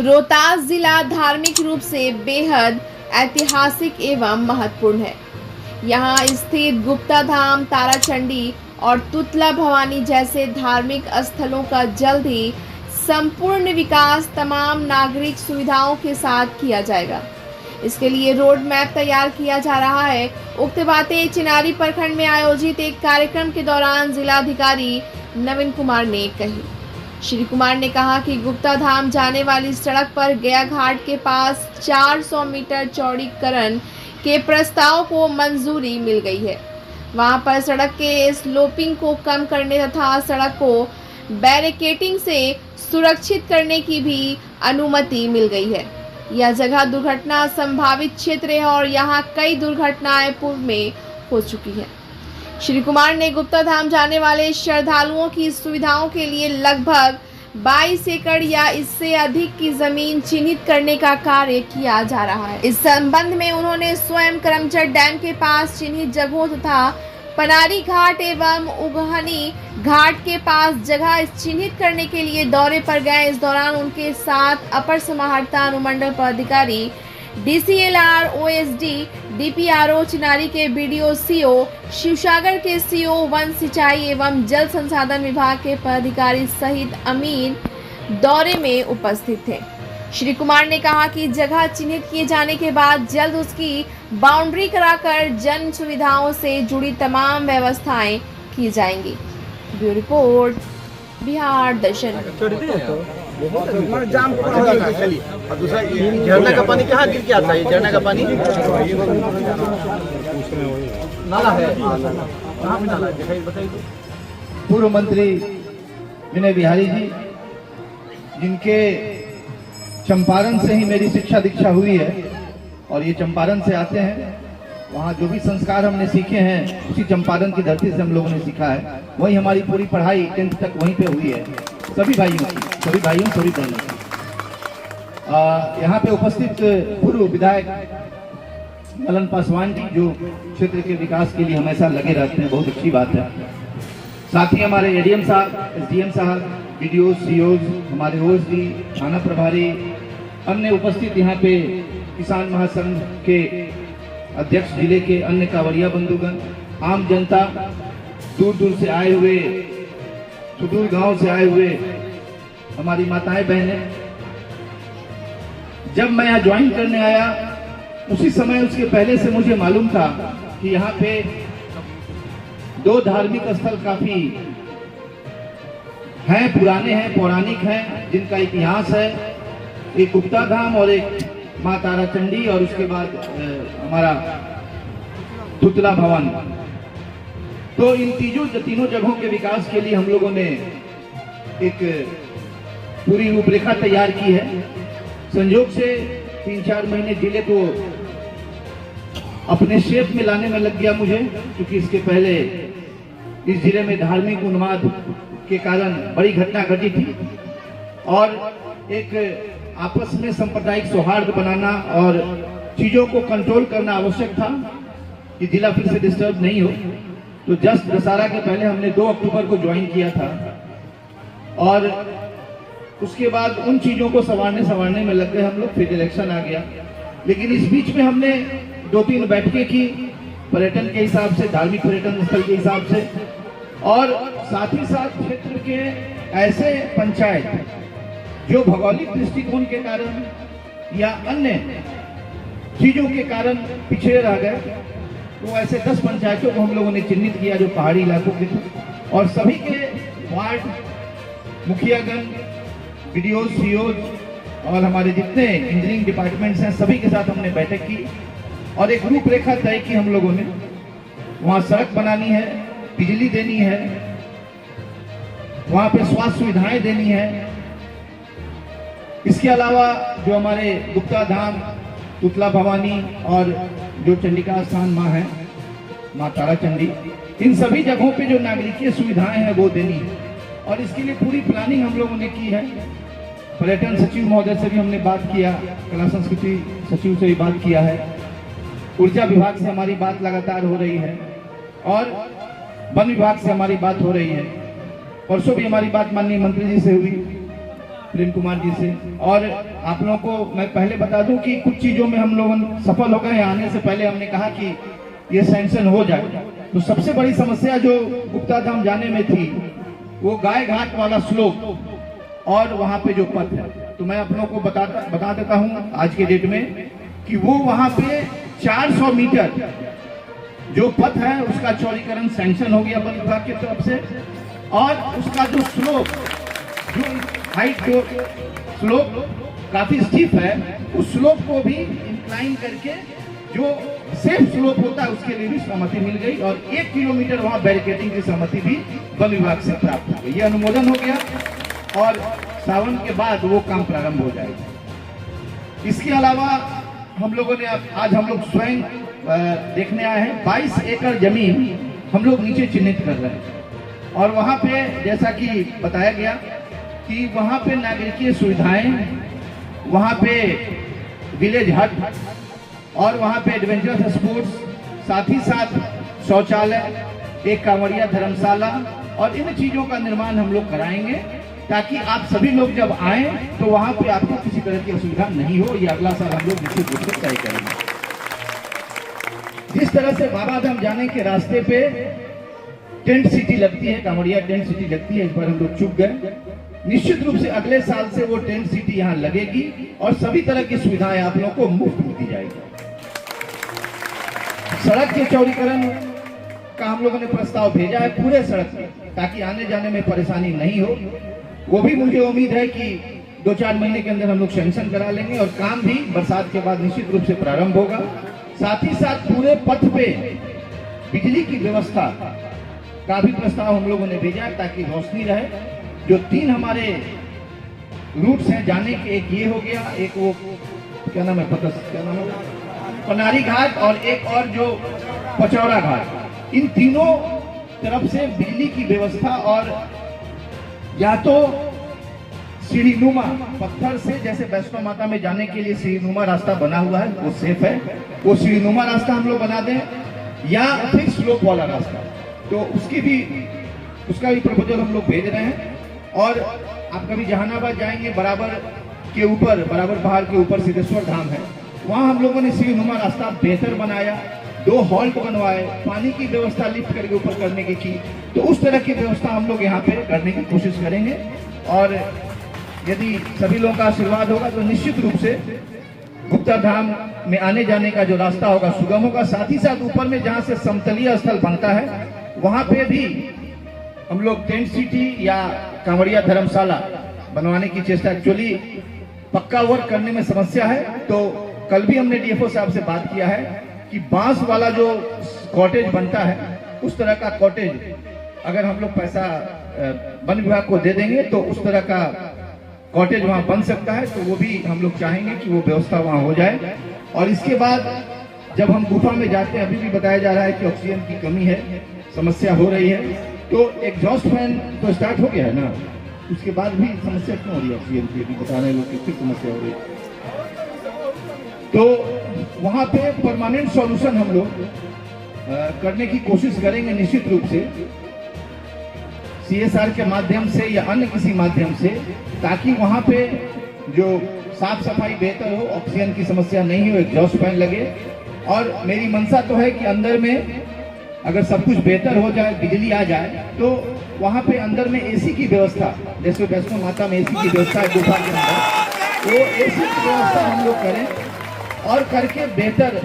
रोहतास जिला धार्मिक रूप से बेहद ऐतिहासिक एवं महत्वपूर्ण है। यहाँ स्थित गुप्ता धाम, ताराचंडी और तुतला भवानी जैसे धार्मिक स्थलों का जल्द ही संपूर्ण विकास तमाम नागरिक सुविधाओं के साथ किया जाएगा। इसके लिए रोड मैप तैयार किया जा रहा है। उक्त बातें चिनारी प्रखंड में आयोजित एक कार्यक्रम के दौरान जिलाधिकारी नवीन कुमार ने कही। श्री कुमार ने कहा कि गुप्ता धाम जाने वाली सड़क पर गया घाट के पास 400 मीटर चौड़ीकरण के प्रस्ताव को मंजूरी मिल गई है। वहां पर सड़क के स्लोपिंग को कम करने तथा सड़क को बैरिकेडिंग से सुरक्षित करने की भी अनुमति मिल गई है। यह जगह दुर्घटना संभावित क्षेत्र है और यहाँ कई दुर्घटनाएं पूर्व में हो चुकी है। श्री कुमार ने गुप्ता धाम जाने वाले श्रद्धालुओं की सुविधाओं के लिए लगभग 22 एकड़ या इससे अधिक की जमीन चिन्हित करने का कार्य किया जा रहा है। इस संबंध में उन्होंने स्वयं करमचट डैम के पास चिन्हित जगहों तथा पनारी घाट एवं उगहनी घाट के पास जगह चिन्हित करने के लिए दौरे पर गए। इस दौरान उनके साथ अपर समाहर्ता अनुमंडल पदाधिकारी, DCLR, OSD, DPRO चिनारी के BDO, CO, शिवसागर के CO, वन सिंचाई एवं जल संसाधन विभाग के पदाधिकारी सहित अमीन दौरे में उपस्थित थे। श्री कुमार ने कहा कि जगह चिन्हित किए जाने के बाद जल्द उसकी बाउंड्री कराकर जन सुविधाओं से जुड़ी तमाम व्यवस्थाएं की जाएंगी। ब्यूरो रिपोर्ट, बिहार दर्शन। झरना का पानी कहाँ गिर के आता है? झरना का पानी नाला है, कहाँ पे नाला है बताइए। पूर्व मंत्री विनय बिहारी जी, जिनके चंपारण से ही मेरी शिक्षा दीक्षा हुई है और ये चंपारण से आते हैं। वहाँ जो भी संस्कार हमने सीखे हैं उसी चंपारण की धरती से हम लोगों ने सीखा है। वही हमारी पूरी पढ़ाई 10th तक वहीं पे हुई है, सभी भाइयों सभी बहनों की। यहाँ पे उपस्थित पूर्व विधायक मलन पासवान जी, जो क्षेत्र के विकास के लिए हमेशा लगे रहते हैं, बहुत अच्छी बात है। साथ ही हमारे ADM साहब, SDM साहब, BDO, COs, हमारे OSD, थाना प्रभारी, अन्य उपस्थित यहाँ पे किसान महासंघ के अध्यक्ष, जिले के अन्य कांवरिया बंधुगण, आम जनता, दूर दूर से आए हुए, सुदूर गांव से आए हुए हमारी माताएं बहनें। जब मैं यहाँ ज्वाइन करने आया उसी समय, उसके पहले से मुझे मालूम था कि यहाँ पे दो धार्मिक स्थल काफी हैं, पुराने हैं, पौराणिक हैं, जिनका इतिहास है। एक गुप्ता धाम और एक माँ ताराचंडी और उसके बाद हमारा तुतला भवानी। तो इन तीनों जगहों के विकास के लिए हम लोगों ने एक पूरी रूपरेखा तैयार की है। संयोग से 3-4 महीने जिले को अपने शेप में लाने में लग गया मुझे, क्योंकि इसके पहले इस जिले में धार्मिक उन्माद के कारण बड़ी घटना घटी थी और एक आपस में सांप्रदायिक सौहार्द बनाना और चीजों को कंट्रोल करना आवश्यक था कि जिला फिर से डिस्टर्ब नहीं हो। तो जस्ट दशहरा के पहले हमने 2 अक्टूबर को ज्वाइन किया था और उसके बाद उन चीजों को संवारने में लग गए हम लोग। फिर इलेक्शन आ गया, लेकिन इस बीच में हमने 2-3 बैठकें की पर्यटन के हिसाब से, धार्मिक पर्यटन स्थल के हिसाब से, और साथ ही साथ क्षेत्र के ऐसे पंचायत जो भौगोलिक दृष्टिकोण के कारण या अन्य चीजों के कारण पिछड़े रह गए, वो ऐसे 10 पंचायतों को हम लोगों ने चिन्हित किया जो पहाड़ी इलाकों के थे, और सभी के वार्ड मुखियागण, BDO, COs और हमारे जितने इंजीनियरिंग डिपार्टमेंट्स हैं, सभी के साथ हमने बैठक की और एक रूपरेखा तय की हम लोगों ने। वहाँ सड़क बनानी है, बिजली देनी है, वहाँ पे स्वास्थ्य सुविधाएं देनी है। इसके अलावा जो हमारे गुप्ता धाम, तुतला भवानी और जो चंडिका स्थान माँ है, माँ ताराचंडी, इन सभी जगहों पे जो नागरिकीय सुविधाएं हैं वो देनी है। और इसके लिए पूरी प्लानिंग हम लोगों ने की है। पर्यटन सचिव महोदय से भी हमने बात किया, कला संस्कृति सचिव से भी बात किया है, ऊर्जा विभाग से हमारी बात लगातार हो रही है और वन विभाग से हमारी बात हो रही है। परसों भी हमारी बात माननीय मंत्री जी से हुई। प्रेम कुमार जी से। और आप लोगों को मैं पहले बता दूं कि कुछ चीज़ों में हम लोग सफल हो गए। आने से पहले हमने कहा कि ये सैंक्शन हो जाए। तो सबसे बड़ी समस्या जो गुप्ता धाम जाने में थी वो गाय घाट वाला स्लोप और वहाँ पे जो पथ है। तो मैं आप लोगों को बता देता हूँ आज के डेट में कि वो वहाँ पे 400 मीटर जो पथ है उसका चौड़ीकरण सैंक्शन हो गया वन विभाग की तरफ से। और उसका जो स्लोप, जो हाइट, जो स्लोप काफी स्टीप है, उस स्लोप को भी इंक्लाइन करके जो सेफ स्लोप होता है उसके लिए भी सहमति मिल गई। और 1 किलोमीटर वहाँ बैरिकेडिंग की सहमति भी वन विभाग से प्राप्त हो गई। ये अनुमोदन हो गया और सावन के बाद वो काम प्रारंभ हो जाएगा। इसके अलावा हम लोगों ने आज हम लोग स्वयं देखने आए हैं 22 एकड़ जमीन हम लोग नीचे चिन्हित कर रहे हैं। और वहाँ पे जैसा कि बताया गया कि वहाँ पे नागरिकीय सुविधाएं, वहाँ पे विलेज हट और वहाँ पे एडवेंचरस स्पोर्ट्स, साथ ही साथ शौचालय, एक कांवड़िया धर्मशाला और इन चीज़ों का निर्माण हम लोग कराएंगे ताकि आप सभी लोग जब आए तो वहाँ पे आपको किसी तरह की असुविधा नहीं हो। ये अगला साल हम लोग निश्चित रूप से तय करेंगे। जिस तरह से बाबा धाम जाने के रास्ते पे टेंट सिटी लगती है, कांवड़िया टेंट सिटी लगती है, इस बार हम लोग चूक गए। निश्चित रूप से अगले साल से वो टेंट सिटी यहाँ लगेगी और सभी तरह की सुविधाएं आप लोगों को मुफ्त में दी जाएगी। सड़क के चौड़ीकरण का हम लोगों ने प्रस्ताव भेजा है पूरे सड़क में, ताकि आने जाने में परेशानी नहीं हो। वो भी मुझे उम्मीद है कि 2-4 महीने के अंदर हम लोग सैंक्शन करा लेंगे और काम भी बरसात के बाद निश्चित रूप से प्रारंभ होगा। साथ ही साथ पूरे पथ पे बिजली की व्यवस्था का भी प्रस्ताव हम लोगों ने भेजा है ताकि रोशनी रहे। जो 3 हमारे रूट्स हैं जाने के, एक ये हो गया, एक वो क्या नाम है, क्या नाम है, पनारी घाट, और एक और जो पचौड़ा घाट। इन तीनों तरफ से बिजली की व्यवस्था और या तो सीढ़ीनुमा पत्थर से, जैसे वैष्णो माता में जाने के लिए सीढ़ीनुमा रास्ता बना हुआ है वो सेफ है, वो सीढ़ीनुमा रास्ता हम लोग बना दें, या फिर स्लोप वाला रास्ता। तो उसका भी प्रपोजल हम लोग भेज रहे हैं। और आप कभी जहानाबाद जाएंगे, बराबर पहाड़ के ऊपर सिद्धेश्वर धाम है, वहाँ हम लोगों ने सीढ़ीनुमा रास्ता बेहतर बनाया, 2 हॉल्ट बनवाए, पानी की व्यवस्था लिफ्ट करके ऊपर करने की। तो उस तरह की व्यवस्था हम लोग यहाँ पे करने की कोशिश करेंगे। और यदि सभी लोगों का आशीर्वाद होगा तो निश्चित रूप से गुप्ता धाम में आने जाने का जो रास्ता होगा सुगम होगा। साथ ही साथ ऊपर में जहाँ से समतलीय स्थल बनता है वहाँ पे भी हम लोग टेंट सिटी या कांवड़िया धर्मशाला बनवाने की चेष्टा। एक्चुअली पक्का वर्क करने में समस्या है, तो कल भी हमने डीएफओ साहब से बात किया है कि बांस वाला जो कॉटेज बनता है उस तरह का कॉटेज अगर हम लोग पैसा वन विभाग को दे देंगे तो उस तरह का कॉटेज वहाँ बन सकता है। तो वो भी हम लोग चाहेंगे कि वो व्यवस्था वहाँ हो जाए। और इसके बाद जब हम गुफा में जाते हैं, अभी भी बताया जा रहा है कि ऑक्सीजन की कमी है, समस्या हो रही है, तो एग्जॉस्ट फैन तो स्टार्ट हो गया है ना, उसके बाद भी समस्या क्यों हो रही है ऑक्सीजन की, अभी बता रहे हैं लोग कि फिर समस्या हो रही है। तो वहाँ पे परमानेंट सॉल्यूशन हम लोग करने की कोशिश करेंगे निश्चित रूप से, CSR के माध्यम से या अन्य किसी माध्यम से, ताकि वहाँ पे जो साफ सफाई बेहतर हो, ऑक्सीजन की समस्या नहीं हो, एग्जॉस्ट फैन लगे। और मेरी मंशा तो है कि अंदर में अगर सब कुछ बेहतर हो जाए, बिजली आ जाए, तो वहाँ पे अंदर में AC की व्यवस्था, जैसे वैष्णो माता में AC की व्यवस्था है गुफा के अंदर, वो AC की व्यवस्था हम लोग करें और करके बेहतर